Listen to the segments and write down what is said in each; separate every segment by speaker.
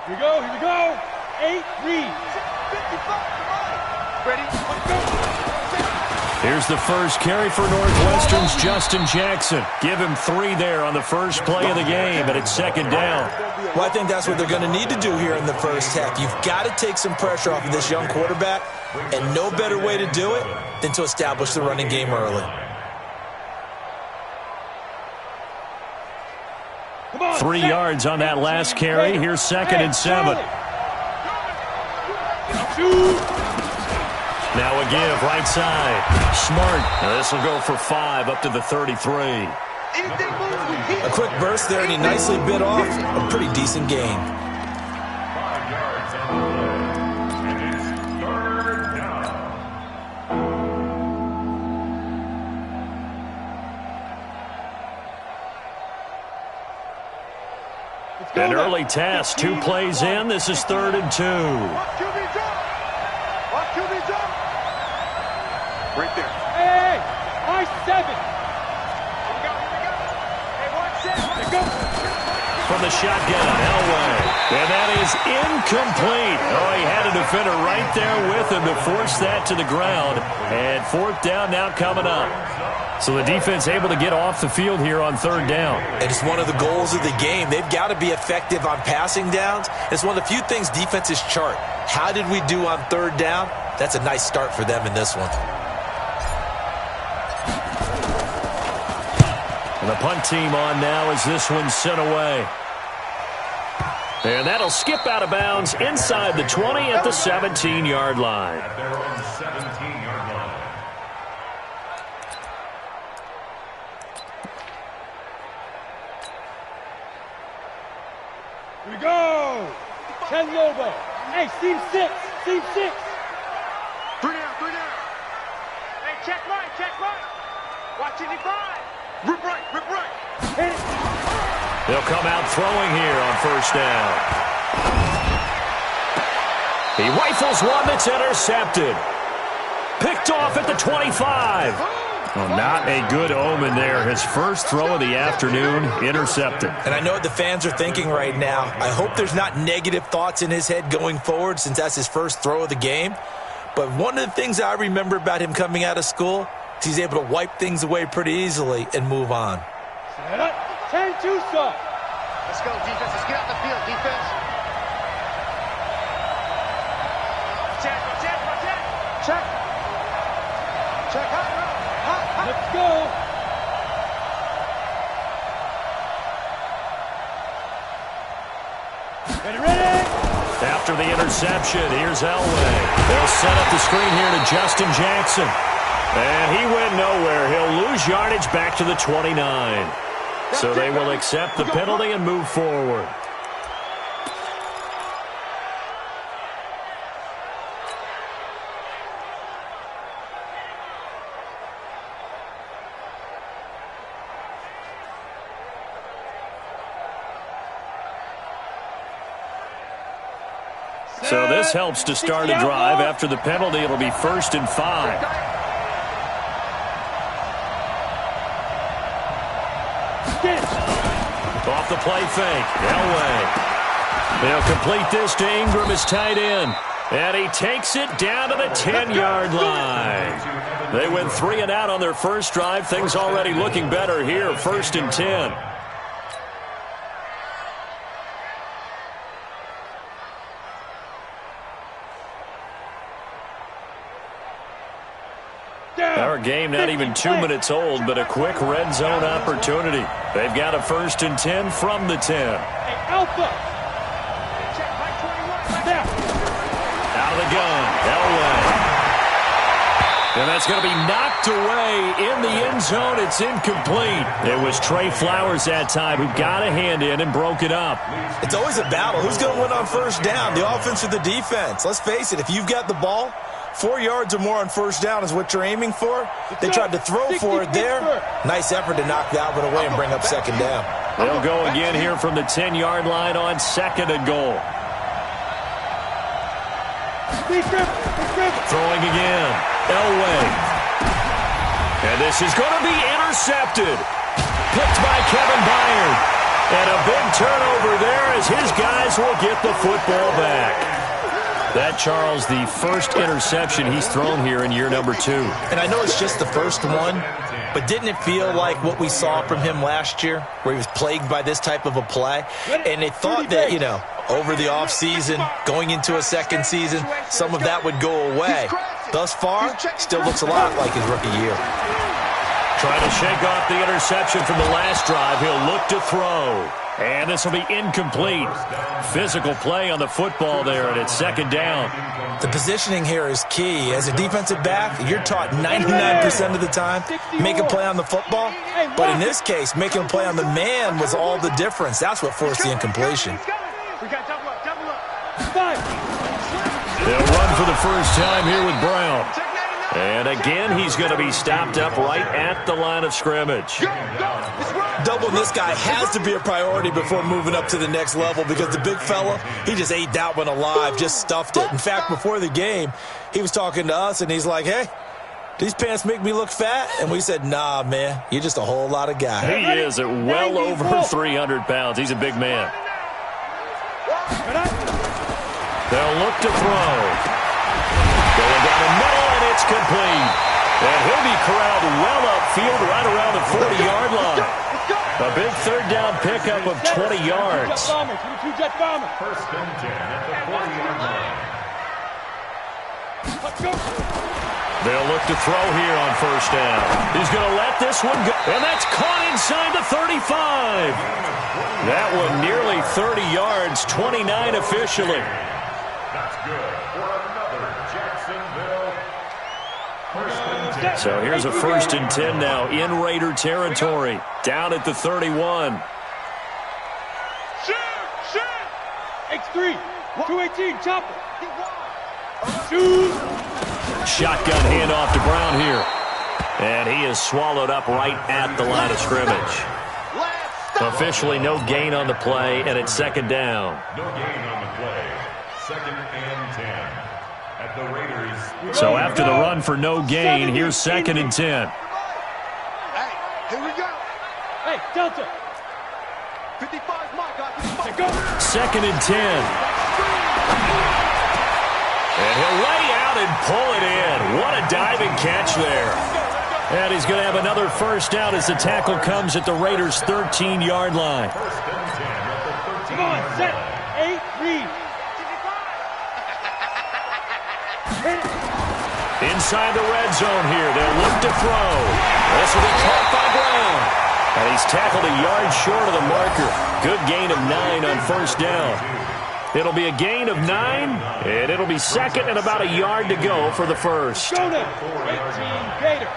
Speaker 1: Here we go, here we go. 8, read. 55, come on. Ready, let's go.
Speaker 2: Here's the first carry for Northwestern's Justin Jackson. Give him 3 there on the first play of the game, and it's second down.
Speaker 3: Well, I think that's what they're going to need to do here in the first half. You've got to take some pressure off of this young quarterback, and no better way to do it than to establish the running game early.
Speaker 2: 3 yards on that last carry. Here's 2nd and 7. Now a give, right side. Smart. Now this will go for 5 up to the 33.
Speaker 3: A quick burst there, and he nicely bit off a pretty decent gain.
Speaker 4: 5 yards on the play, and it's 3rd down.
Speaker 2: An early test, 2 plays in. This is 3rd and 2.
Speaker 1: Right there. Hey, my 7. Here we go, here we go. Hey, 1 7. Go.
Speaker 2: From the shotgun, Elway. And that is incomplete. Oh, he had a defender right there with him to force that to the ground. And 4th down now coming up. So the defense able to get off the field here on 3rd down.
Speaker 3: And it's one of the goals of the game. They've got to be effective on passing downs. It's one of the few things defenses chart. How did we do on 3rd down? That's a nice start for them in this one.
Speaker 2: And the punt team on now as this one's sent away. And that'll skip out of bounds inside the 20 at the 17-yard line.
Speaker 4: At their own 17-yard line.
Speaker 1: Here we go. 10 Lobo. Hey, seam 6. Seam 6. 3 down, 3 down. Hey, check right, check right. Watch 85. Rip right, rip right. Hit it.
Speaker 2: They'll come out throwing here on 1st down. He rifles one that's intercepted. Picked off at the 25. Well, not a good omen there. His first throw of the afternoon, intercepted.
Speaker 3: And I know what the fans are thinking right now. I hope there's not negative thoughts in his head going forward since that's his first throw of the game. But one of the things I remember about him coming out of school is he's able to wipe things away pretty easily and move on.
Speaker 1: Set up. 10-2 sub. Let's go, defense. Let's get out the field, defense. Check, check, check. Check. Check, hot, hot, hot. Let's go. Ready, ready.
Speaker 2: After the interception, here's Elway. They'll set up the screen here to Justin Jackson. And he went nowhere. He'll lose yardage back to the 29. So they will accept the penalty and move forward. So this helps to start a drive. After the penalty, it'll be 1st and 5. Off the play fake. Elway. They'll complete this to Ingram as tight end. And he takes it down to the 10-yard line. They went 3 and out on their first drive. Things already looking better here. 1st and 10. Our game not even 2 minutes old, but a quick red zone opportunity. They've got a 1st and 10 from the 10.
Speaker 1: Hey, Alpha.
Speaker 2: Out of the gun, Elway. And that's going to be knocked away in the end zone. It's incomplete. It was Trey Flowers that time who got a hand in and broke it up.
Speaker 3: It's always a battle. Who's going to win on 1st down, the offense or the defense? Let's face it, if you've got the ball, 4 yards or more on 1st down is what you're aiming for. They tried to throw for it there. Nice effort to knock that one away and bring up 2nd down.
Speaker 2: They'll go again here from the 10-yard line on 2nd and goal. Throwing again. Elway. And this is going to be intercepted. Picked by Kevin Byard. And a big turnover there as his guys will get the football back. That, Charles, the first interception he's thrown here in year number 2.
Speaker 3: And I know it's just the first one, but didn't it feel like what we saw from him last year, where he was plagued by this type of a play? And they thought that, you know, over the offseason, going into a second season, some of that would go away. Thus far, still looks a lot like his rookie year.
Speaker 2: Trying to shake off the interception from the last drive. He'll look to throw. And this will be incomplete. Physical play on the football there, and it's second down.
Speaker 3: The positioning here is key. As a defensive back, you're taught 99% of the time, make a play on the football. But in this case, making a play on the man was all the difference. That's what forced the incompletion.
Speaker 2: They'll run for the first time here with Brown. And again, he's going to be stopped up right at the line of scrimmage.
Speaker 3: Doubling this guy has to be a priority before moving up to the next level, because the big fella, he just ate that one alive, just stuffed it. In fact, before the game, he was talking to us, and he's like, hey, these pants make me look fat? And we said, nah, man, you're just a whole lot of guy.
Speaker 2: He is at well over 300 pounds. He's a big man. They'll look to throw. Going down the middle, and it's complete. And he'll be corralled well upfield right around the 40-yard line. A big third down pickup of 20 yards.
Speaker 4: First and 10 at the 40-yard line.
Speaker 2: They'll look to throw here on first down. He's going to let this one go. And that's caught inside the 35. That one nearly 30 yards, 29 officially.
Speaker 4: That's good for another Jacksonville. First and 10.
Speaker 2: So here's a first and 10 now in Raider territory. Down at the 31.
Speaker 1: Shoot! X3, 218, chopper. Shoot!
Speaker 2: Shotgun handoff to Brown here. And he is swallowed up right at the line of scrimmage. Officially no gain on the play, and it's second down.
Speaker 4: No gain on the play. Second and 10 at the Raiders.
Speaker 2: So after the run for no gain, here's second and 10.
Speaker 1: Hey, here we go. Hey, Delta. 55 my guy. 55. Go.
Speaker 2: Second and 10. And he'll lay out and pull it in. What a diving catch there. And he's going to have another first down as the tackle comes at the Raiders' 13-yard line.
Speaker 4: First and 10 at the 13.
Speaker 1: Come on, set. 8, read.
Speaker 2: Inside the red zone here. They'll look to throw. This will be caught by Brown. And he's tackled a yard short of the marker. Good gain of 9 on first down. It'll be a gain of 9, and it'll be second and about a yard to go for the first.
Speaker 1: Go now. 18, Gator.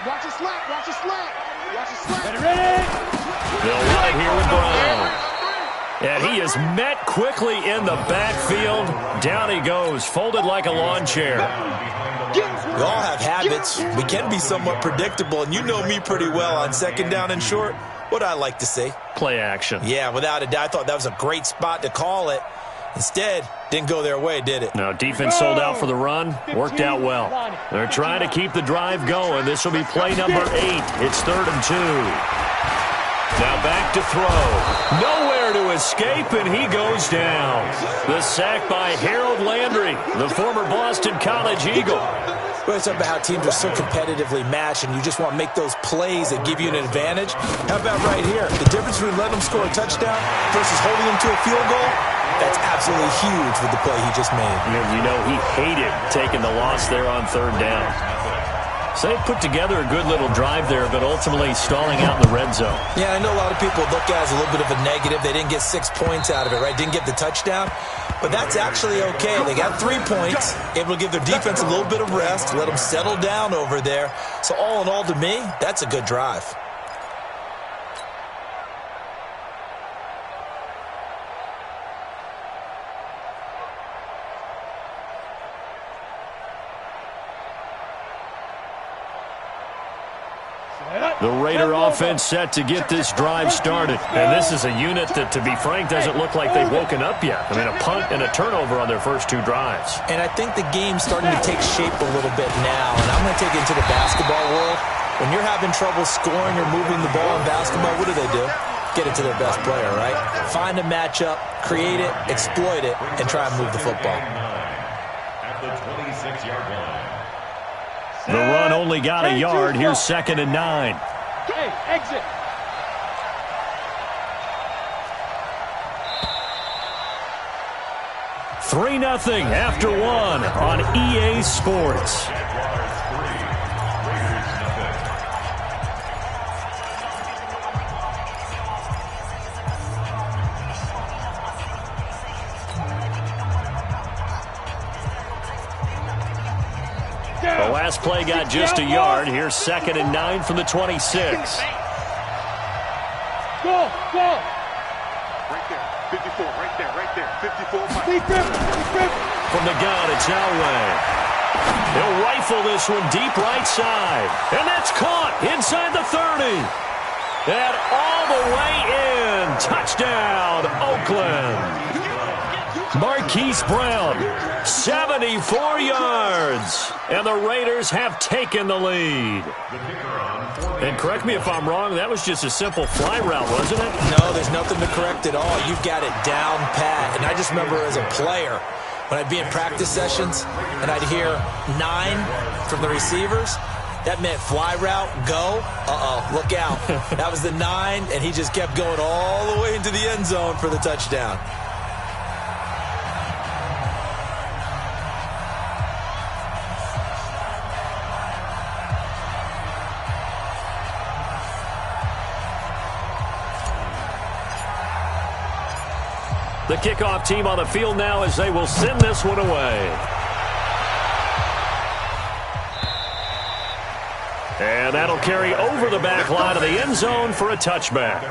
Speaker 1: Watch it slap. Watch it slap. Watch it slap. Ready?
Speaker 2: They'll run it here with Brown. And he is met quickly in the backfield. Down he goes, folded like a lawn chair.
Speaker 3: We all have habits. We can be somewhat predictable, and you know me pretty well on second down and short. What I like to say?
Speaker 2: Play action.
Speaker 3: Yeah, without a doubt. I thought that was a great spot to call it. Instead, didn't go their way, did it?
Speaker 2: No, defense sold out for the run. Worked out well. They're trying to keep the drive going. This will be play number 8. It's 3rd and 2. Now back to throw. Nowhere to escape, and he goes down. The sack by Harold Landry, the former Boston College Eagle.
Speaker 3: Well, it's about how teams are so competitively matched, and you just want to make those plays that give you an advantage. How about right here? The difference between letting them score a touchdown versus holding them to a field goal, that's absolutely huge with the play he just made.
Speaker 2: You know, he hated taking the loss there on 3rd down. So they put together a good little drive there, but ultimately stalling out in the red zone.
Speaker 3: Yeah, I know a lot of people look at it as a little bit of a negative. They didn't get 6 points out of it, right? Didn't get the touchdown. But that's actually okay. They got 3 points, able to give their defense a little bit of rest, let them settle down over there. So all in all, to me, that's a good drive.
Speaker 2: The Raider offense set to get this drive started. And this is a unit that, to be frank, doesn't look like they've woken up yet. I mean, a punt and a turnover on their first 2 drives.
Speaker 3: And I think the game's starting to take shape a little bit now. And I'm going to take it into the basketball world. When you're having trouble scoring or moving the ball in basketball, what do? get it to their best player, right? Find a matchup, create it, exploit it, and try and move the football.
Speaker 4: At the 26-yard line.
Speaker 2: The run only got a yard. Here's 2nd and 9.
Speaker 1: Hey, exit.
Speaker 2: Three 0 after 1 on EA Sports. The last play got just a yard. Here's 2nd and 9 from the 26.
Speaker 1: Go, go.
Speaker 5: Right there, 54, right there, 54.
Speaker 1: Deep grip.
Speaker 2: From the gun, it's Elway. He'll rifle this one deep right side. And that's caught inside the 30. And all the way in. Touchdown, Oakland. Marquise Brown, 74 yards. And the Raiders have taken the lead. And correct me if I'm wrong, that was just a simple fly route, wasn't it?
Speaker 3: No, there's nothing to correct at all. You've got it down pat. And I just remember as a player, when I'd be in practice sessions and I'd hear 9 from the receivers, that meant fly route, go. Look out. That was the 9, and he just kept going all the way into the end zone for the touchdown.
Speaker 2: The kickoff team on the field now as they will send this one away. And that'll carry over the back line of the end zone for a touchback.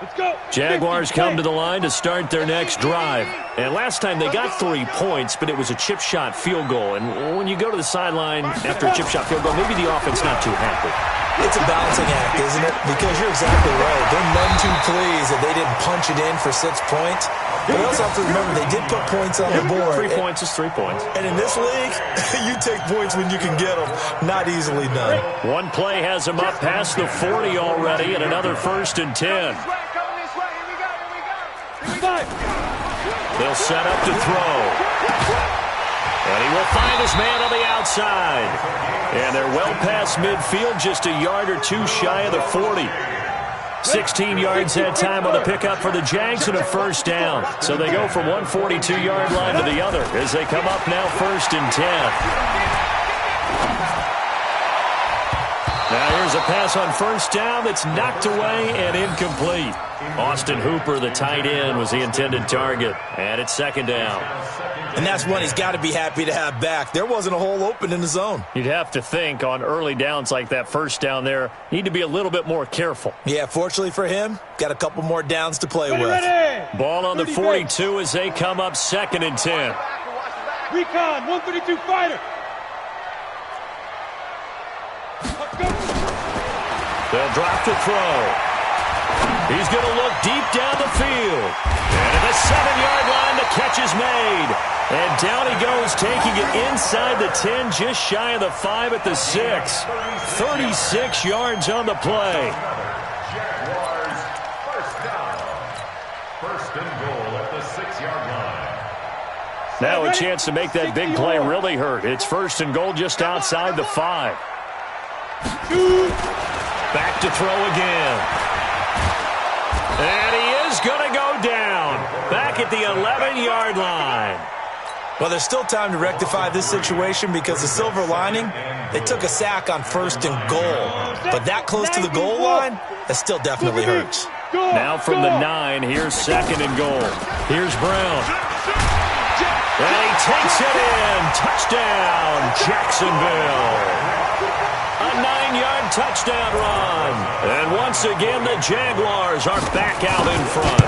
Speaker 1: Let's go.
Speaker 2: Jaguars come to the line to start their next drive. And last time they got 3 points, but it was a chip shot field goal. And when you go to the sideline after a chip shot field goal, maybe the offense not too happy.
Speaker 3: It's a balancing act, isn't it? Because you're exactly right. They're none too pleased that they didn't punch it in for 6 points. But I also have to remember they did put points on the board.
Speaker 2: 3 points is 3 points.
Speaker 3: And in this league, you take points when you can get them. Not easily done.
Speaker 2: One play has them up past the 40 already, and another 1st and 10. They'll set up to throw. And he will find his man on the outside. And they're well past midfield, just a yard or 2 shy of the 40. 16 yards that time on the pickup for the Jags and a 1st down. So they go from one 42-yard line to the other as they come up now 1st and 10. Now here's a pass on 1st down that's knocked away and incomplete. Austin Hooper, the tight end, was the intended target. And it's 2nd down.
Speaker 3: And that's one he's got to be happy to have back. There wasn't a hole open in the zone.
Speaker 2: You'd have to think on early downs like that 1st down there, need to be a little bit more careful.
Speaker 3: Yeah, fortunately for him, got a couple more downs to play with.
Speaker 2: Ball on the 42 as they come up 2nd and 10.
Speaker 1: Recon, 132 fighter.
Speaker 2: They'll drop to throw. He's going to look deep down the field. And at the 7-yard line, the catch is made. And down he goes, taking it inside the 10, just shy of the 5 at the 6. 36 yards on the play.
Speaker 4: Jaguars, 1st down. 1st and goal at the 6-yard line.
Speaker 2: Now a chance to make that big play really hurt. It's 1st and goal just outside the 5. Back to throw again. And he is going to go down. Back at the 11-yard line.
Speaker 3: Well, there's still time to rectify this situation because the silver lining, they took a sack on 1st and goal. But that close to the goal line, that still definitely hurts.
Speaker 2: Now from the 9, here's 2nd and goal. Here's Brown. And he takes it in. Touchdown, Jacksonville. A 9-yard touchdown run. And once again, the Jaguars are back out in front.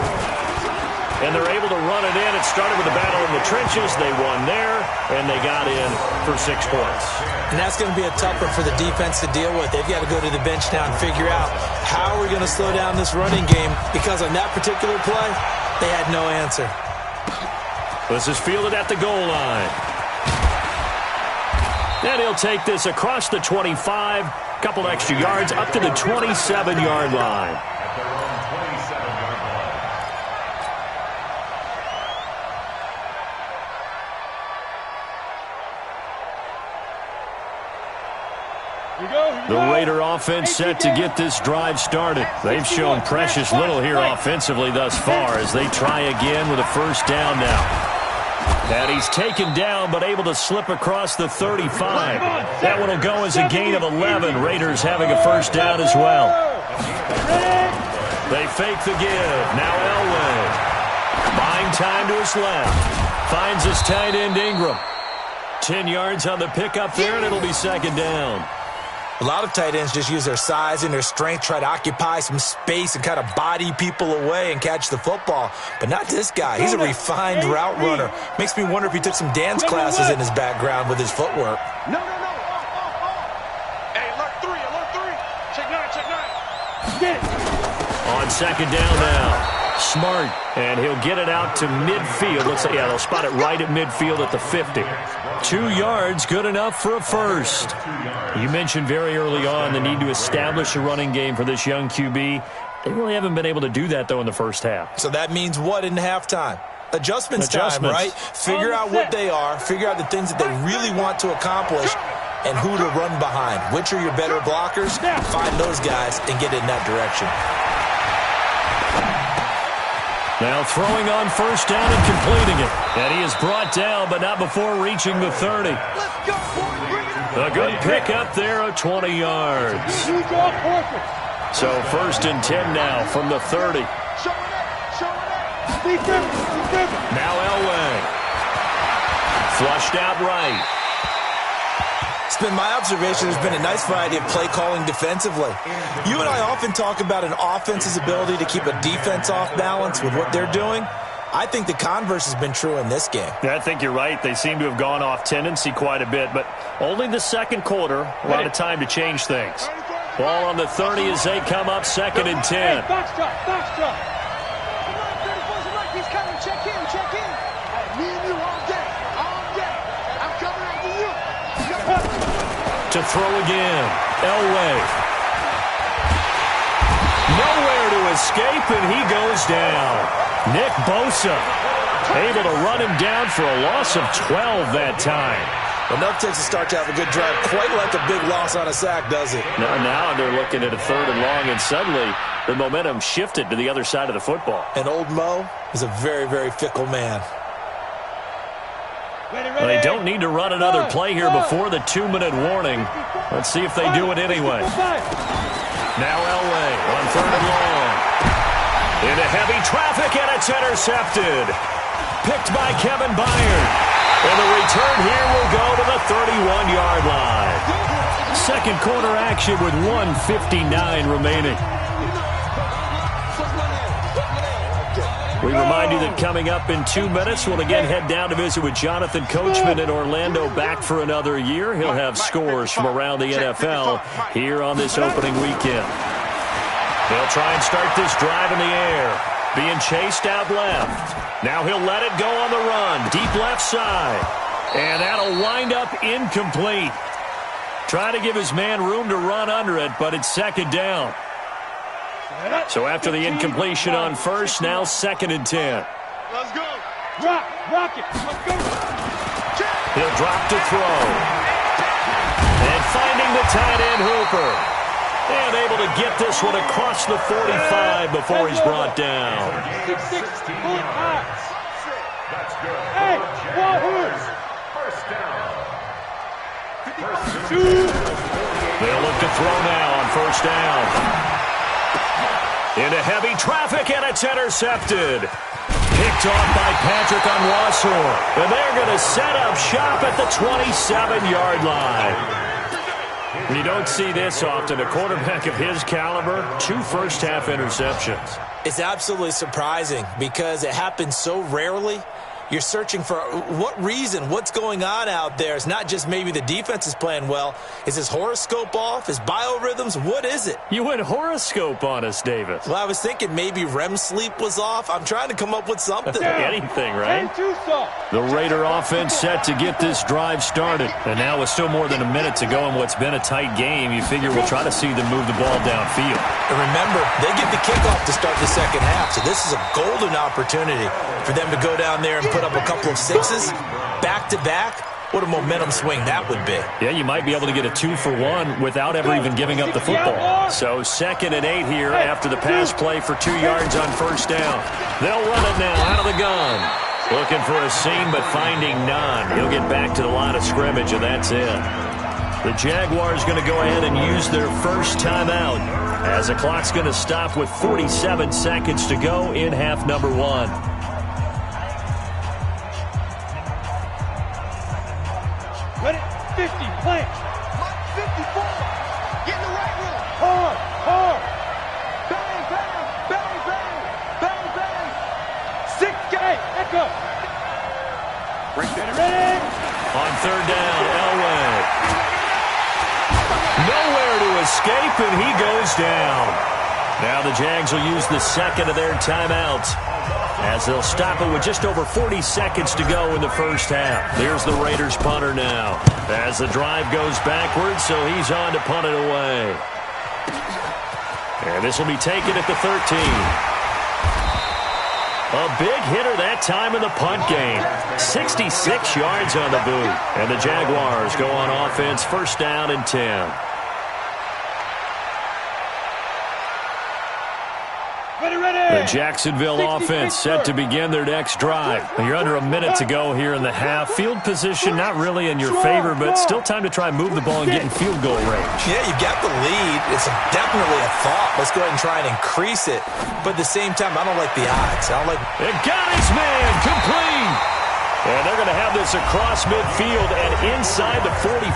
Speaker 2: And they're able to run it in. It started with a battle in the trenches. They won there, and they got in for 6 points.
Speaker 3: And that's going to be a tough one for the defense to deal with. They've got to go to the bench now and figure out how are we going to slow down this running game, because on that particular play, they had no answer.
Speaker 2: This is fielded at the goal line. And he'll take this across the 25, couple extra yards up to the 27-yard line.
Speaker 4: At their own 27-yard line.
Speaker 2: The Raider offense set to get this drive started. They've shown precious little here offensively thus far as they try again with a first down now. And he's taken down but able to slip across the 35. That one will go as a gain of 11. Raiders having a first down as well. They fake the give. Now Elway. Buying time to his left. Finds his tight end Ingram. 10 yards on the pickup there, and it'll be second down.
Speaker 3: A lot of tight ends just use their size and their strength, try to occupy some space and kind of body people away and catch the football. But not this guy. He's a refined route runner. Makes me wonder if he took some dance classes in his background with his footwork.
Speaker 5: No. Hey, alert three. Check 9.
Speaker 2: On second down now. Smart, and he'll get it out to midfield. Looks like, yeah, they'll spot it right at midfield at the 50. 2 yards, good enough for a first. You mentioned very early on the need to establish a running game for this young QB. They really haven't been able to do that, though, in the first half.
Speaker 3: So that means what in halftime? Adjustments time, right? Figure out what they are, figure out the things that they really want to accomplish, and who to run behind. Which are your better blockers? Find those guys and get in that direction.
Speaker 2: Now throwing on first down and completing it. And he is brought down, but not before reaching the 30. A good pick up there of 20 yards. So first and 10 now from the 30. Now Elway. Flushed out right.
Speaker 3: It's been my observation there's been a nice variety of play calling defensively. You and I often talk about an offense's ability to keep a defense off balance with what they're doing. I think the converse has been true in this game.
Speaker 2: Yeah, I think you're right. They seem to have gone off tendency quite a bit, but only the second quarter, a lot of time to change things. Ball on the 30 as they come up second and 10.
Speaker 1: Foxtrot. He's coming. Check in. Me and you all day. I'm coming after you.
Speaker 2: To throw again. Elway. Nowhere to escape, and he goes down. Nick Bosa able to run him down for a loss of 12 that time.
Speaker 3: Enough takes a start to have a good drive, quite like a big loss on a sack, does it?
Speaker 2: Now they're looking at a third and long, and suddenly the momentum shifted to the other side of the football.
Speaker 3: And old Mo is a very, very fickle man.
Speaker 2: Well, they don't need to run another play here before the 2-minute warning. Let's see if they do it anyway. Now Elway on third and long. Into heavy traffic, and it's intercepted. Picked by Kevin Byard. And the return here will go to the 31-yard line. Second quarter action with 1:59 remaining. We remind you that coming up in 2 minutes, we'll again head down to visit with Jonathan Coachman in Orlando, back for another year. He'll have scores from around the NFL here on this opening weekend. They'll try and start this drive in the air. Being chased out left. Now he'll let it go on the run. Deep left side. And that'll wind up incomplete. Try to give his man room to run under it, but it's second down. So after the incompletion on first, now second and 10.
Speaker 1: Let's go. Rock it. Let's go.
Speaker 2: He'll drop to throw. And finding the tight end Hooper. And able to get this one across the 45 before he's brought down.
Speaker 1: 6-6.
Speaker 4: That's good.
Speaker 1: Hey, Wahoo.
Speaker 4: First down.
Speaker 2: They'll look to throw now on first down. Into heavy traffic, and it's intercepted. Picked off by Patrick Onwuasor. And they're going to set up shop at the 27-yard line. You don't see this often. A quarterback of his caliber, 2 first-half interceptions.
Speaker 3: It's absolutely surprising because it happens so rarely. You're searching for what reason, what's going on out there. It's not just maybe the defense is playing well. Is his horoscope off? His biorhythms? What is it?
Speaker 2: You went horoscope on us, Davis.
Speaker 3: Well, I was thinking maybe REM sleep was off. I'm trying to come up with something.
Speaker 2: Anything, right? The Raider offense set to get this drive started. And now with still more than a minute to go in what's been a tight game, you figure we'll try to see them move the ball downfield.
Speaker 3: And remember, they get the kickoff to start the second half, so this is a golden opportunity for them to go down there and put up a couple of sixes back-to-back. What a momentum swing that would be.
Speaker 2: Yeah, you might be able to get a 2-for-1 without ever even giving up the football. So 2nd and 8 here after the pass play for 2 yards on first down. They'll run it now out of the gun. Looking for a seam, but finding none. He'll get back to the line of scrimmage, and that's it. The Jaguars going to go ahead and use their first timeout as the clock's going to stop with 47 seconds to go in half number 1.
Speaker 1: Ready? 50, plant. 54. Get in the right room. Hard, hard. Bang, bang, bang, bang, bang, bang. 6, 8, echo. Ready?
Speaker 2: On 3rd down, Elway. Nowhere to escape, and he goes down. Now the Jags will use the 2nd of their timeouts as they'll stop it with just over 40 seconds to go in the first half. There's the Raiders punter now as the drive goes backwards, so he's on to punt it away. And this will be taken at the 13. A big hitter that time in the punt game. 66 yards on the boot. And the Jaguars go on offense, 1st down and 10. The Jacksonville offense set to begin their next drive. You're under a minute to go here in the half. Field position not really in your favor, but still time to try and move the ball and get in field goal range.
Speaker 3: Yeah, you've got the lead. It's definitely a thought. Let's go ahead and try and increase it. But at the same time, I don't like the odds. I don't like...
Speaker 2: It got his man complete. And they're going to have this across midfield and inside the 45.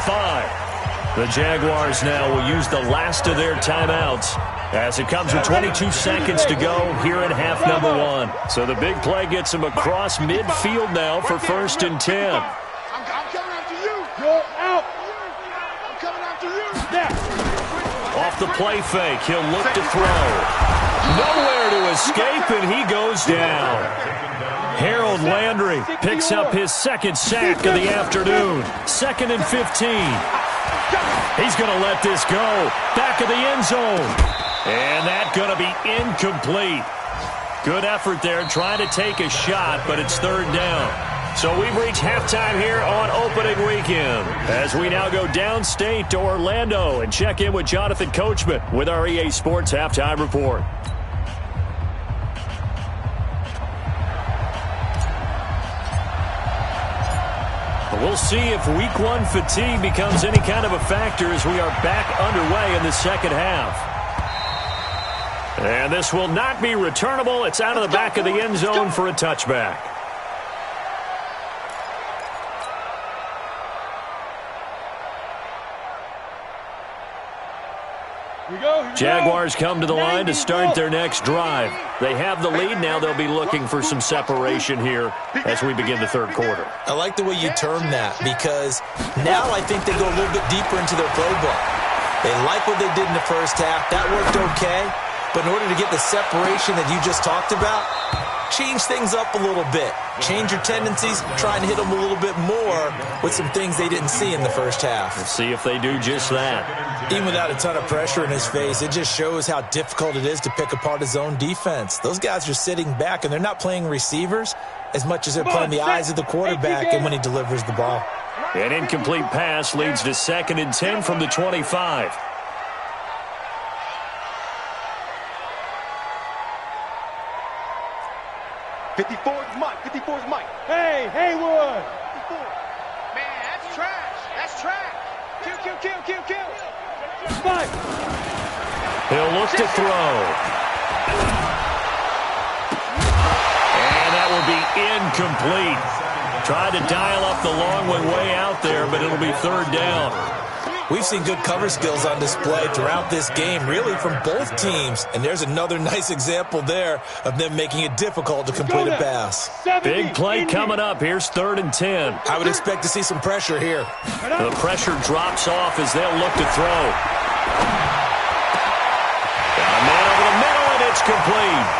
Speaker 2: The Jaguars now will use the last of their timeouts as it comes with 22 seconds to go here in half number 1. So the big play gets them across midfield now for 1st and 10.
Speaker 1: I'm coming after you. You're out. I'm coming after you.
Speaker 2: Off the play fake, he'll look to throw. Nowhere to escape, and he goes down. Harold Landry picks up his 2nd sack of the afternoon. 2nd and 15. He's going to let this go. Back of the end zone. And that's going to be incomplete. Good effort there trying to take a shot, but it's 3rd down. So we've reached halftime here on opening weekend as we now go downstate to Orlando and check in with Jonathan Coachman with our EA Sports Halftime Report. We'll see if week 1 fatigue becomes any kind of a factor as we are back underway in the second half. And this will not be returnable. It's out of the back of the end zone for a touchback. Jaguars come to the line to start their next drive. They have the lead. Now they'll be looking for some separation here as we begin the 3rd quarter.
Speaker 3: I like the way you term that because now I think they go a little bit deeper into their playbook. They like what they did in the first half. That worked okay. But in order to get the separation that you just talked about, change things up a little bit. Change your tendencies, try and hit them a little bit more with some things they didn't see in the first half.
Speaker 2: Let's see if they do just that.
Speaker 3: Even without a ton of pressure in his face, it just shows how difficult it is to pick apart his own defense. Those guys are sitting back, and they're not playing receivers as much as they're playing the eyes of the quarterback and when he delivers the ball.
Speaker 2: An incomplete pass leads to 2nd and 10 from the 25.
Speaker 1: Mike. Hey, Haywood. 54. Man, that's trash. That's trash. Kill. Mike.
Speaker 2: He'll look to throw. And that will be incomplete. Tried to dial up the long one way out there, but it'll be 3rd down.
Speaker 3: We've seen good cover skills on display throughout this game, really from both teams. And there's another nice example there of them making it difficult to complete a pass.
Speaker 2: Big play coming up. Here's 3rd and 10.
Speaker 3: I would expect to see some pressure here.
Speaker 2: The pressure drops off as they'll look to throw. Got a man over the middle, and it's complete.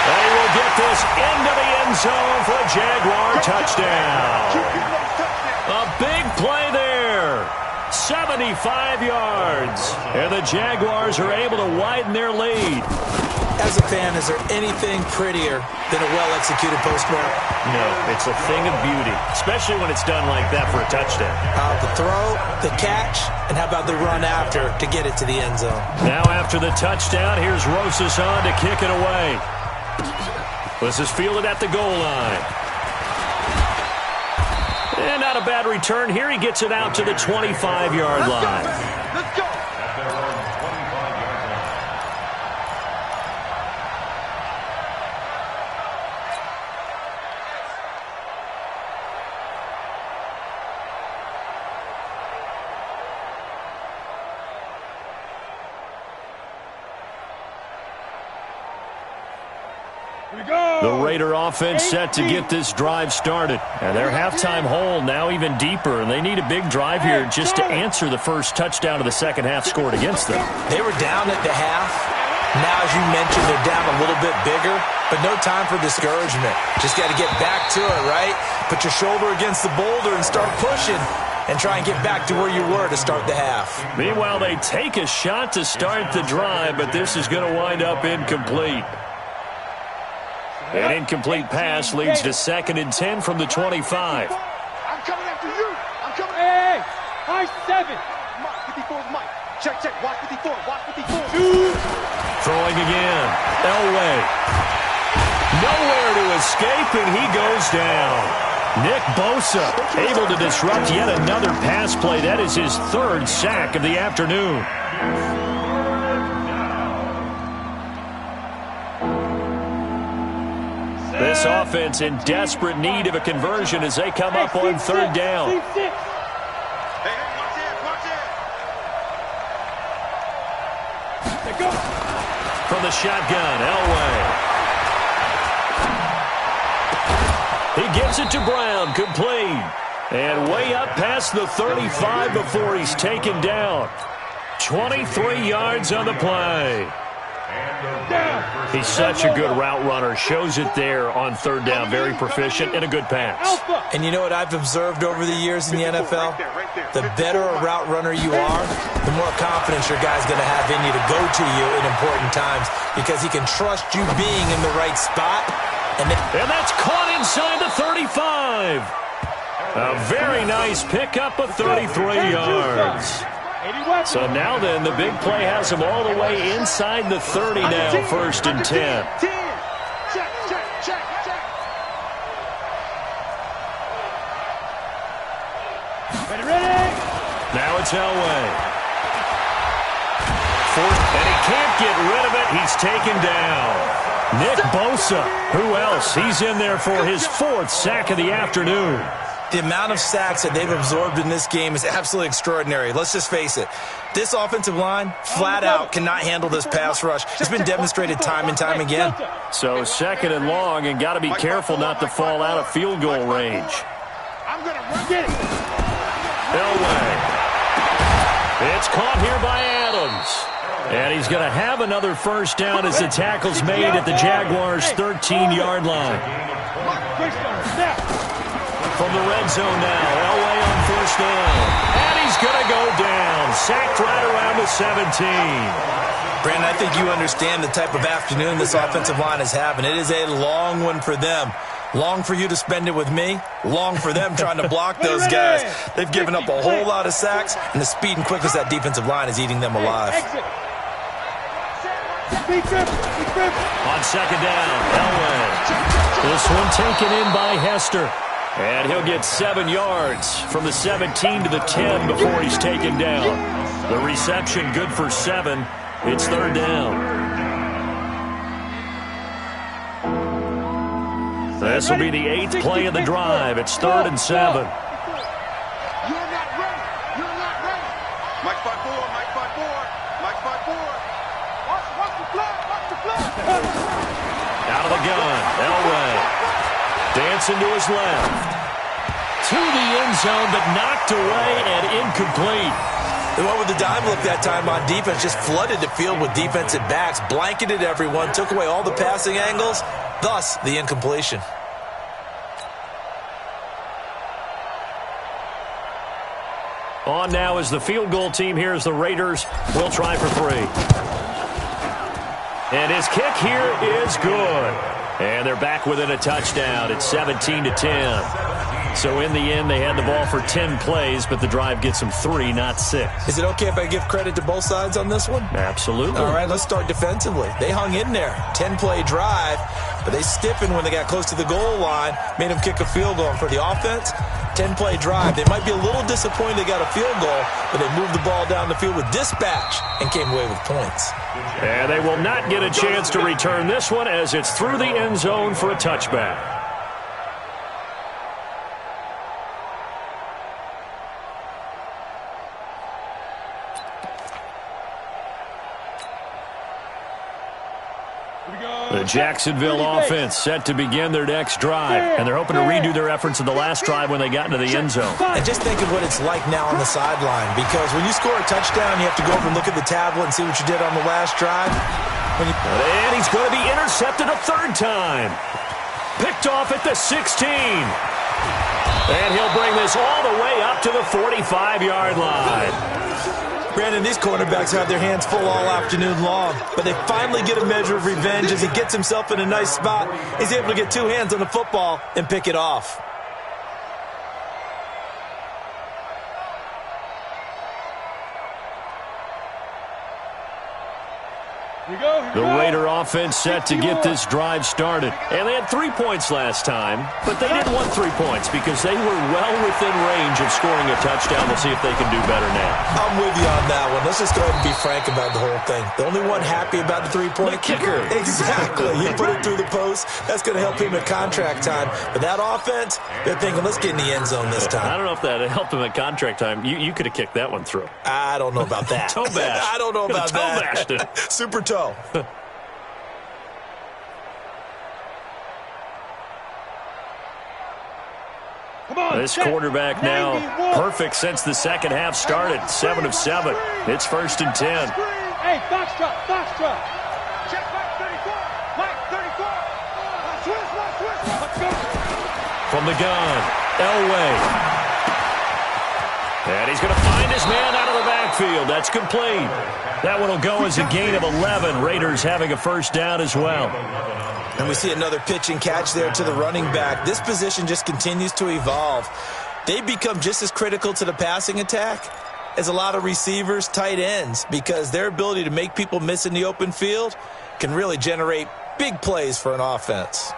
Speaker 2: They will get this into the end zone for a Jaguar touchdown. A big play there. 75 yards. And the Jaguars are able to widen their lead.
Speaker 3: As a fan, is there anything prettier than a well-executed postmark?
Speaker 2: No, it's a thing of beauty, especially when it's done like that for a touchdown.
Speaker 3: The throw, the catch, and how about the run after to get it to the end zone?
Speaker 2: Now after the touchdown, here's Rosas on to kick it away. This is fielded at the goal line. And not a bad return here. He gets it out to the 25-yard line.
Speaker 5: Let's go.
Speaker 2: The Raider offense set to get this drive started. And their halftime hole now even deeper, and they need a big drive here just to answer the first touchdown of the second half scored against them.
Speaker 3: They were down at the half. Now, as you mentioned, they're down a little bit bigger, but no time for discouragement. Just got to get back to it, right? Put your shoulder against the boulder and start pushing and try and get back to where you were to start the half.
Speaker 2: Meanwhile, they take a shot to start the drive, but this is going to wind up incomplete. An incomplete pass leads to 2nd and 10 from the 25.
Speaker 5: I'm coming after you. I'm coming.
Speaker 1: Hey, high 7.
Speaker 5: Mike, 54's Mike. Check, check. Watch 54. Watch 54.
Speaker 2: Throwing again. Elway. Nowhere to escape, and he goes down. Nick Bosa able to disrupt yet another pass play. That is his 3rd sack of the afternoon. This offense in desperate need of a conversion as they come up on 3rd down.
Speaker 5: Hey, watch it, watch it.
Speaker 2: From the shotgun, Elway. He gives it to Brown, complete. And way up past the 35 before he's taken down. 23 yards on the play. He's such a good route runner. Shows it there on 3rd down. Very proficient and a good pass.
Speaker 3: And you know what I've observed over the years in the NFL? The better a route runner you are, the more confidence your guy's going to have in you to go to you in important times because he can trust you being in the right spot. And
Speaker 2: that's caught inside the 35. A very nice pickup of 33 yards. So now then, the big play has him all the way inside the 30 now, 1st and 10.
Speaker 5: Check, check, check, check.
Speaker 1: Ready?
Speaker 2: Now it's Elway. 4th, and he can't get rid of it. He's taken down. Nick Bosa. Who else? He's in there for his 4th sack of the afternoon.
Speaker 3: The amount of sacks that they've absorbed in this game is absolutely extraordinary. Let's just face it. This offensive line, flat out, cannot handle this pass rush. It's been demonstrated time and time again.
Speaker 2: So 2nd and long, and got to be careful not to fall out of field goal range.
Speaker 5: I'm going to run it.
Speaker 2: Elway. It's caught here by Adams. And he's going to have another 1st down as the tackle's made at the Jaguars' 13-yard line. From the red zone now, Elway on 1st down. And he's going to go down. Sacked right around the 17.
Speaker 3: Brandon, I think you understand the type of afternoon this offensive line is having. It is a long one for them. Long for you to spend it with me. Long for them trying to block those guys. They've given up a whole lot of sacks, and the speed and quickness of that defensive line is eating them alive.
Speaker 2: On 2nd down, Elway. This one taken in by Hester. And he'll get 7 yards from the 17 to the 10 before he's taken down. The reception good for 7. It's 3rd down. This will be the 8th play of the drive. It's 3rd and 7. Johnson to his left. To the end zone, but knocked away and incomplete.
Speaker 3: They went with the dime look that time on defense, just flooded the field with defensive backs, blanketed everyone, took away all the passing angles, thus the incompletion.
Speaker 2: On now is the field goal team here as the Raiders will try for 3. And his kick here is good. And they're back within a touchdown. It's 17-10. So in the end, they had the ball for 10 plays, but the drive gets them 3, not 6.
Speaker 3: Is it okay if I give credit to both sides on this one?
Speaker 2: Absolutely.
Speaker 3: All right, let's start defensively. They hung in there. 10-play drive, but they stiffened when they got close to the goal line, made them kick a field goal. And for the offense, 10-play drive. They might be a little disappointed they got a field goal, but they moved the ball down the field with dispatch and came away with points.
Speaker 2: And they will not get a chance to return this one as it's through the end zone for a touchback. The Jacksonville offense set to begin their next drive, and they're hoping to redo their efforts in the last drive when they got into the end zone.
Speaker 3: And just think of what it's like now on the sideline, because when you score a touchdown, you have to go over and look at the tablet and see what you did on the last drive.
Speaker 2: And he's going to be intercepted a third time. Picked off at the 16. And he'll bring this all the way up to the 45-yard line.
Speaker 3: Brandon, these cornerbacks have their hands full all afternoon long, but they finally get a measure of revenge as he gets himself in a nice spot. He's able to get 2 hands on the football and pick it off.
Speaker 2: The Raider offense set to get this drive started. And they had 3 points last time, but they didn't want 3 points because they were well within range of scoring a touchdown. We'll see if they can do better now.
Speaker 3: I'm with you on that one. Let's just go ahead and be frank about the whole thing. The only one happy about the 3-point
Speaker 2: kicker.
Speaker 3: Exactly. He put it through the post. That's going to help him at contract time. But that offense, they're thinking, let's get in the end zone this time.
Speaker 2: I don't know if that helped him at contract time. You could have kicked that one through.
Speaker 3: I don't know about that.
Speaker 2: Toe bash.
Speaker 3: I don't know about
Speaker 2: toe
Speaker 3: that.
Speaker 2: Bashed it.
Speaker 3: Super toe.
Speaker 2: This quarterback now perfect since the second half started. 7 of 7. It's 1st and 10.
Speaker 1: Hey, foxtrot, foxtrot. Check Mike 34. Mike 34. Let's go.
Speaker 2: From the gun, Elway. And he's going to find his man out of the backfield. That's complete. That one will go as a gain of 11. Raiders having a first down as well.
Speaker 3: And we see another pitch and catch there to the running back. This position just continues to evolve. They become just as critical to the passing attack as a lot of receivers, tight ends, because their ability to make people miss in the open field can really generate big plays for an offense.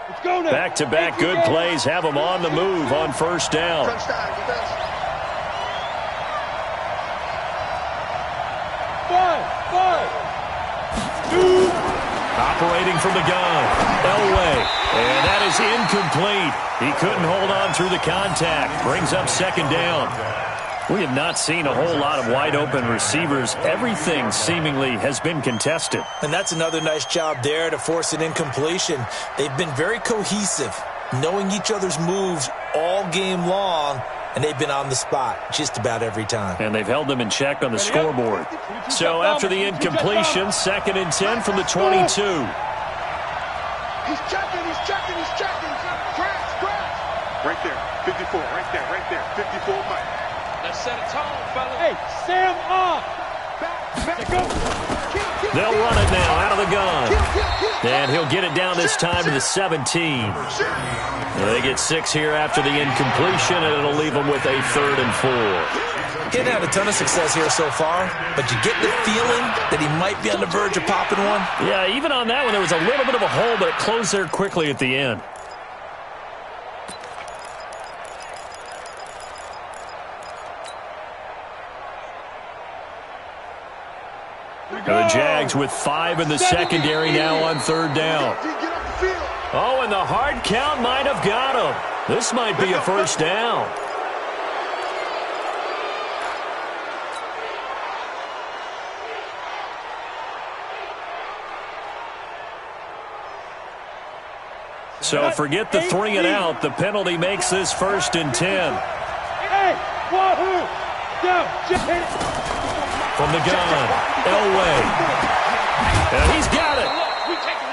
Speaker 1: Let's go now.
Speaker 2: Back-to-back good plays have them on the move on first down.
Speaker 1: Five.
Speaker 2: Operating from the gun, Elway, and that is incomplete. He couldn't hold on through the contact. Brings up second down. We have not seen a whole lot of wide-open receivers. Everything seemingly has been contested.
Speaker 3: And that's another nice job there to force an incompletion. They've been very cohesive, knowing each other's moves all game long, and they've been on the spot just about every time.
Speaker 2: And they've held them in check on the scoreboard. So after the incompletion, 2nd and 10 from the 22.
Speaker 1: He's checking. Scratch.
Speaker 5: Right there, 54, right there, 54, Mike.
Speaker 1: Let's set a tone, fella. Hey, Sam off. Back, go.
Speaker 2: They'll run it now out of the gun. And he'll get it down this time to the 17. They get 6 here after the incompletion, and it'll leave them with a 3rd and 4.
Speaker 3: He hadn't had a ton of success here so far, but you get the feeling that he might be on the verge of popping one.
Speaker 2: Yeah, even on that one, there was a little bit of a hole, but it closed there quickly at the end. The Jags with 5 in the secondary now on 3rd down. Oh, and the hard count might have got him. This might be a first down. So forget the 3 and out. The penalty makes this 1st and 10.
Speaker 1: Hey, wahoo! Go, just hit it.
Speaker 2: From the gun, Elway. And he's got it.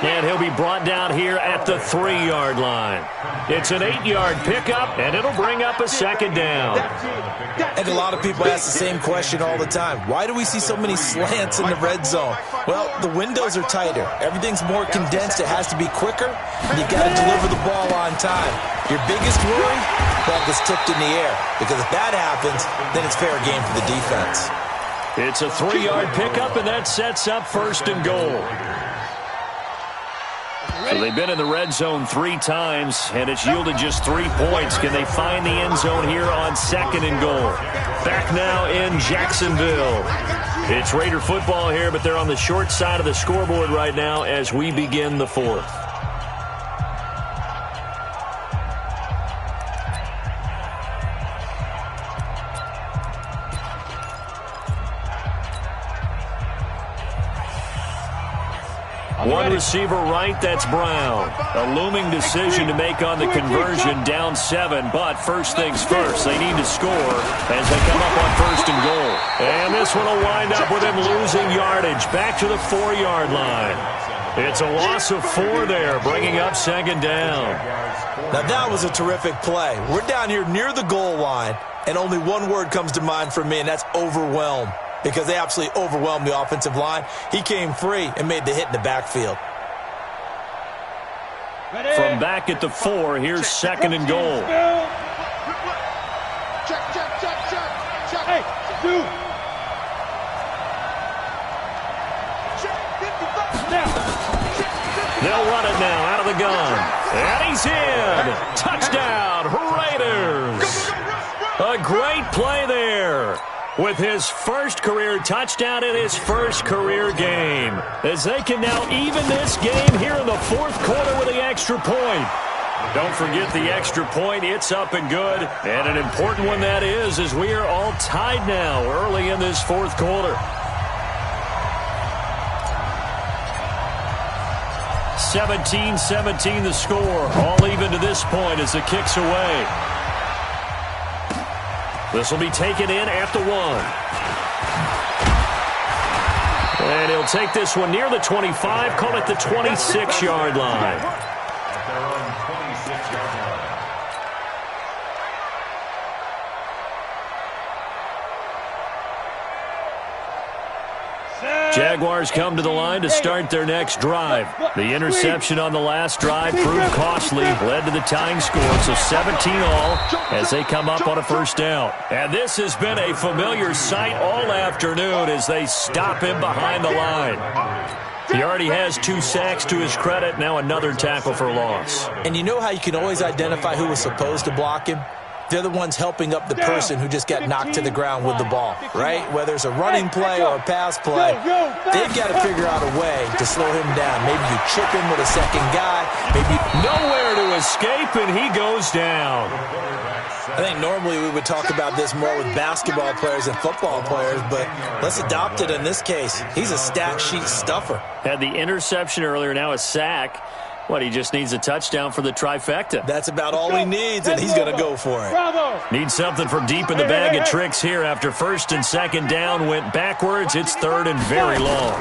Speaker 2: And he'll be brought down here at the 3-yard line. It's an 8-yard pickup, and it'll bring up a 2nd down.
Speaker 3: I think a lot of people ask the same question all the time. Why do we see so many slants in the red zone? Well, the windows are tighter. Everything's more condensed. It has to be quicker, and you got to deliver the ball on time. Your biggest worry? Ball gets tipped in the air, because if that happens, then it's fair game for the defense.
Speaker 2: It's a 3-yard pickup, and that sets up 1st and goal. So they've been in the red zone 3 times, and it's yielded just 3 points. Can they find the end zone here on 2nd and goal? Back now in Jacksonville. It's Raider football here, but they're on the short side of the scoreboard right now as we begin the 4th. One receiver right, that's Brown. A looming decision to make on the conversion, down 7. But first things first, they need to score as they come up on 1st and goal. And this one will wind up with him losing yardage. Back to the 4-yard line. It's a loss of 4 there, bringing up 2nd down.
Speaker 3: Now that was a terrific play. We're down here near the goal line, and only one word comes to mind for me, and that's overwhelmed. Because they absolutely overwhelmed the offensive line. He came free and made the hit in the backfield.
Speaker 2: From back at the 4, here's 2nd and goal.
Speaker 1: Hey, dude.
Speaker 2: They'll run it now out of the gun. And he's in. Touchdown, Raiders. A great play there. With his first career touchdown in his first career game. As they can now even this game here in the 4th quarter with the extra point. Don't forget the extra point. It's up and good. And an important one that is, as we are all tied now early in this 4th quarter. 17-17 the score. All even to this point as the kick's away. This will be taken in at the 1. And he'll take this one near the 25, call it the 26-yard line. Jaguars come to the line to start their next drive. The interception on the last drive proved costly, led to the tying score, so 17 all as they come up on a 1st down. And this has been a familiar sight all afternoon as they stop him behind the line. He already has 2 sacks to his credit, now another tackle for loss.
Speaker 3: And you know how you can always identify who was supposed to block him? They're the ones helping up the person who just got knocked to the ground with the ball, right? Whether it's a running play or a pass play, they've got to figure out a way to slow him down. Maybe you chip him with a 2nd guy. Maybe
Speaker 2: nowhere to escape, and he goes down.
Speaker 3: I think normally we would talk about this more with basketball players and football players, but let's adopt it in this case. He's a stat sheet stuffer.
Speaker 2: Had the interception earlier, now a sack. What, he just needs a touchdown for the trifecta.
Speaker 3: That's about all he needs, and he's going to go for it.
Speaker 2: Needs something from deep in the bag of tricks here after 1st and 2nd down. Went backwards. It's 3rd and very long.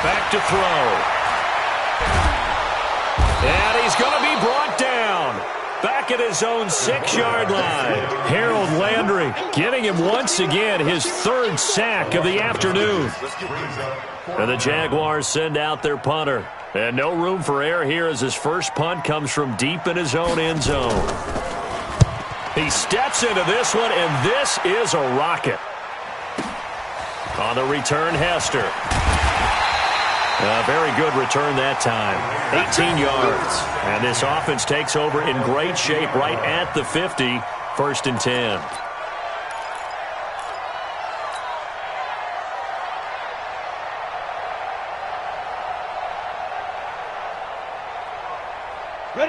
Speaker 2: Back to throw. And he's going to be brought down. Back at his own 6-yard line. Harold Landry getting him once again his 3rd sack of the afternoon. And the Jaguars send out their punter. And no room for error here as his first punt comes from deep in his own end zone. He steps into this one, and this is a rocket. On the return, Hester. A very good return that time. 18 yards. And this offense takes over in great shape right at the 50. 1st and 10.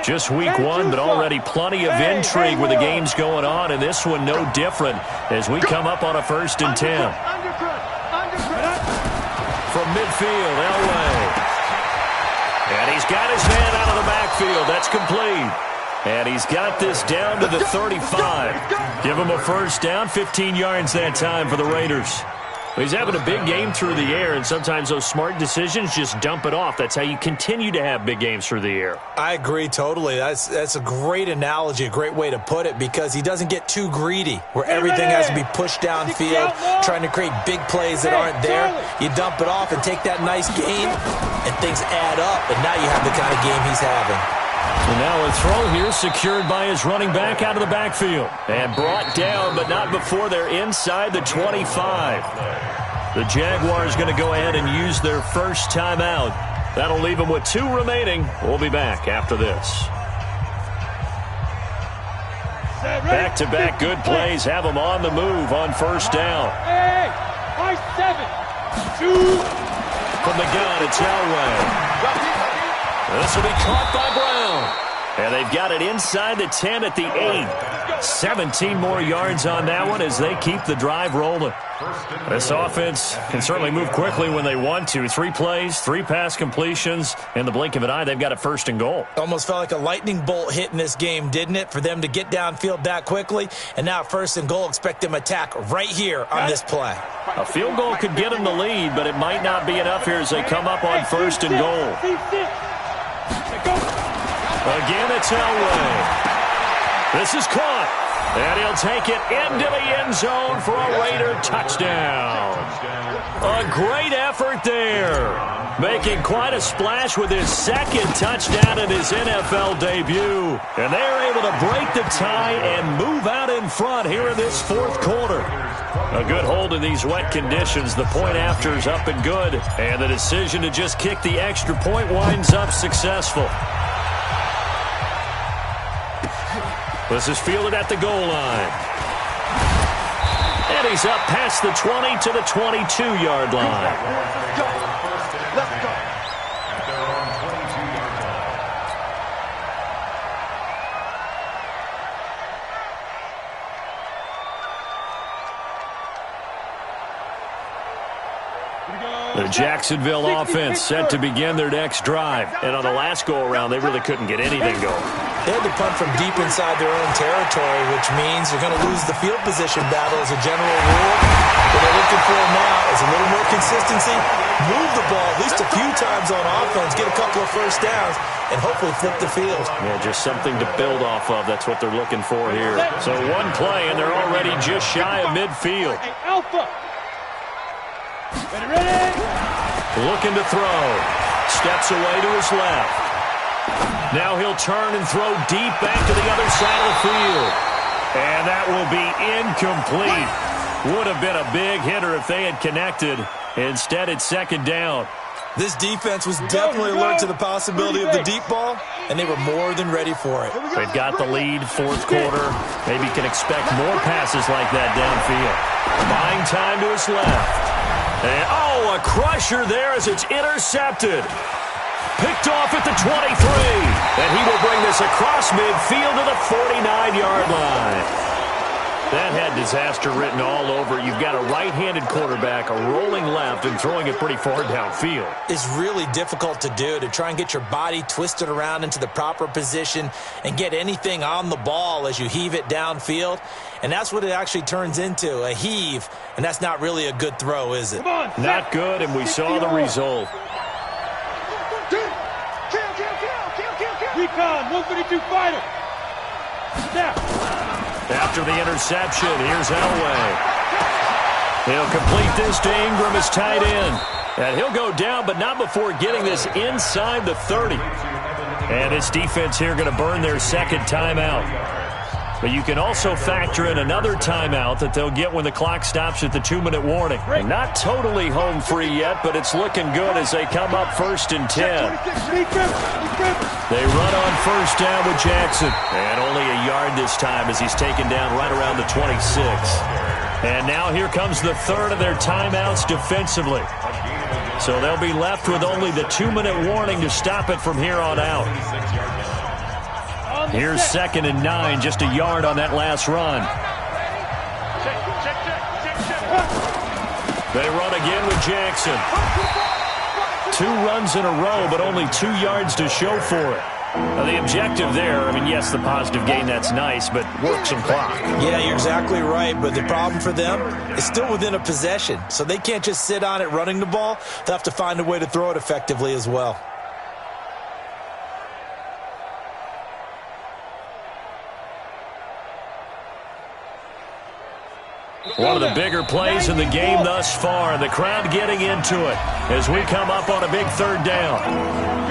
Speaker 2: Just week 1, but already plenty of intrigue with the games going on, and this one no different as we come up on a 1st and 10. From midfield, Elway. And he he's got his man out of the backfield. That's complete. And he's got this down to the 35. Give him a first down, 15 yards that time for the Raiders. He's having a big game through the air, and sometimes those smart decisions just dump it off. That's how you continue to have big games through the air.
Speaker 3: I agree totally. That's a great analogy, a great way to put it, because he doesn't get too greedy where everything has to be pushed downfield, trying to create big plays that aren't there. You dump it off and take that nice gain, and things add up, and now you have the kind of game he's having.
Speaker 2: And now a throw here secured by his running back out of the backfield. And brought down, but not before they're inside the 25. The Jaguars going to go ahead and use their first timeout. That'll leave them with 2 remaining. We'll be back after this. Back-to-back good plays have them on the move on first down.
Speaker 1: Hey, 5-7. 2.
Speaker 2: From the gun, it's Elway. This will be caught by Brown. And they've got it inside the 10 at the 8. 17 more yards on that one as they keep the drive rolling. This offense can certainly move quickly when they want to. 3 plays, 3 pass completions. In the blink of an eye, they've got it first and goal.
Speaker 3: Almost felt like a lightning bolt hit in this game, didn't it, for them to get downfield that quickly? And now first and goal, expect them to attack right here on this play.
Speaker 2: A field goal could get them the lead, but it might not be enough here as they come up on first and goal. Again, it's Elway. This is caught. And he'll take it into the end zone for a Raider touchdown. A great effort there. Making quite a splash with his second touchdown in his NFL debut. And they're able to break the tie and move out in front here in this fourth quarter. A good hold in these wet conditions. The point after is up and good. And the decision to just kick the extra point winds up successful. This is fielded at the goal line. And he's up past the 20 to the 22-yard line. The Jacksonville offense set to begin their next drive. And on the last go-around, they really couldn't get anything going.
Speaker 3: They had to punt from deep inside their own territory, which means they're going to lose the field position battle as a general rule. What they're looking for now is a little more consistency, move the ball at least a few times on offense, get a couple of first downs, and hopefully flip the field.
Speaker 2: Yeah, just something to build off of. That's what they're looking for here. So one play, and they're already just shy of midfield.
Speaker 1: Alpha. Ready?
Speaker 2: Looking to throw. Steps away to his left. Now he'll turn and throw deep back to the other side of the field. And that will be incomplete. Would have been a big hitter if they had connected. Instead, it's second down.
Speaker 3: This defense was definitely alert to the possibility of the deep ball, and they were more than ready for it.
Speaker 2: They've got the lead, fourth quarter. Maybe can expect more passes like that downfield. Buying time to his left. And, a crusher there as it's intercepted. Picked off at the 23. And he will bring this across midfield to the 49-yard line. That had disaster written all over. You've got a right-handed quarterback, a rolling left, and throwing it pretty far downfield.
Speaker 3: It's really difficult to do, to try and get your body twisted around into the proper position and get anything on the ball as you heave it downfield. And that's what it actually turns into, a heave. And that's not really a good throw, is it?
Speaker 2: Not good, and we saw the result.
Speaker 1: Recon, 152 fighter. Snap.
Speaker 2: After the interception, here's Elway. He'll complete this to Ingram as tight end. And he'll go down, but not before getting this inside the 30. And this defense here going to burn their second timeout. But you can also factor in another timeout that they'll get when the clock stops at the 2-minute warning. And not totally home free yet, but it's looking good as they come up first and 10. They run on first down with Jackson. And only a yard this time as he's taken down right around the 26. And now here comes the third of their timeouts defensively. So they'll be left with only the 2-minute warning to stop it from here on out. Here's 2nd and 9, just a yard on that last run. They run again with Jackson. 2 runs in a row, but only 2 yards to show for it. Now, the objective there, I mean, yes, the positive gain, that's nice, but work some clock.
Speaker 3: Yeah, you're exactly right, but the problem for them is still within a possession, so they can't just sit on it running the ball. They'll have to find a way to throw it effectively as well.
Speaker 2: One of the bigger plays in the game thus far, and the crowd getting into it as we come up on a big 3rd down.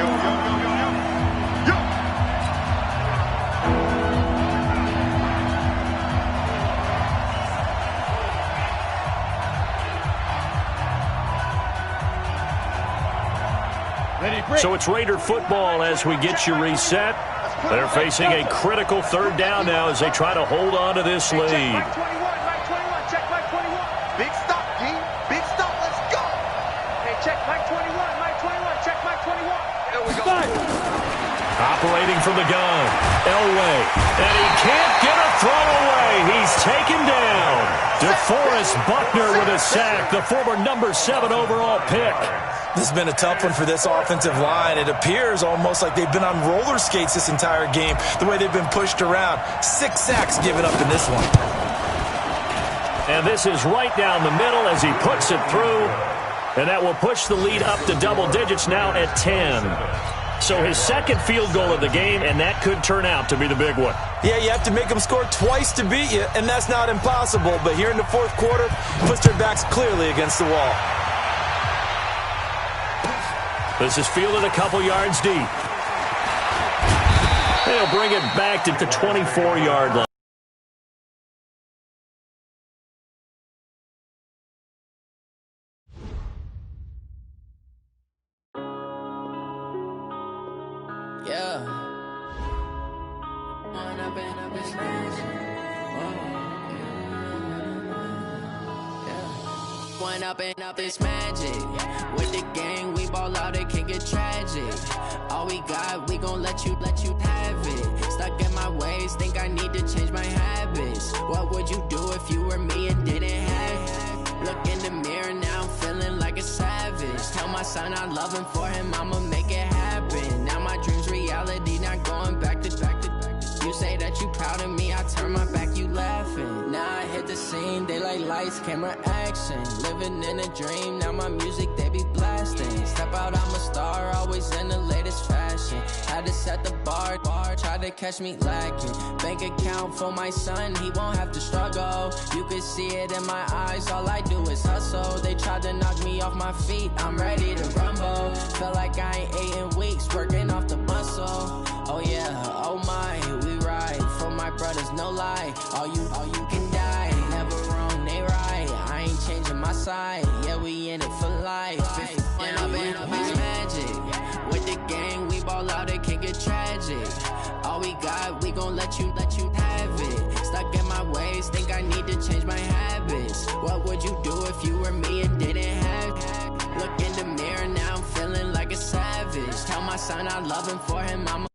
Speaker 2: So it's Raider football as we get you reset. They're facing a critical 3rd down now as they try to hold on to this lead.
Speaker 5: Check Mike 21. Big stop, G. Big stop. Let's go. Hey, check Mike 21. Mike 21. Check Mike 21. There we go.
Speaker 2: Operating from the gun, Elway. And he can't get a throw away. He's taken down. DeForest Buckner with a sack, the former number 7 overall pick.
Speaker 3: This has been a tough one for this offensive line. It appears almost like they've been on roller skates this entire game, the way they've been pushed around. 6 sacks given up in this one.
Speaker 2: And this is right down the middle as he puts it through. And that will push the lead up to double digits now at 10. So his 2nd field goal of the game, and that could turn out to be the big one.
Speaker 3: Yeah, you have to make them score twice to beat you, and that's not impossible. But here in the 4th quarter, puts their backs clearly against the wall.
Speaker 2: This is fielded a couple yards deep. They'll bring it back to the 24-yard line.
Speaker 6: Up this magic with the gang, we ball out, it can get tragic. All we got, we gon' let you have it. Stuck in my ways, think I need to change my habits. What would you do if you were me and didn't have it? Look in the mirror now, I'm feeling like a savage. Tell my son I love him, for him I'ma make it happen. Now my dreams reality, not going back to. You say that you proud of me, I turn my back, you laughing. Now I hit the scene, they like lights, camera, action. Living in a dream, now my music, they be blasting. Step out, I'm a star, always in the latest fashion. Had to set the bar, try to catch me lacking. Bank account for my son, he won't have to struggle. You can see it in my eyes, all I do is hustle. They tried to knock me off my feet, I'm ready to rumble. Felt like I ain't ate in weeks, working off the muscle. Oh yeah, oh my, we ride for my brothers, no lie. All you can die, never wrong, they right. I ain't changing my side, yeah, we in it for life. And I've been magic with the gang, we ball out, it can get tragic. All we got, we gon' let you have it. Stuck in my ways, think I need to change my habits. What would you do if you were me and didn't have it? Look in the mirror now, I'm feeling like a savage. Tell my son I love him, for him I'm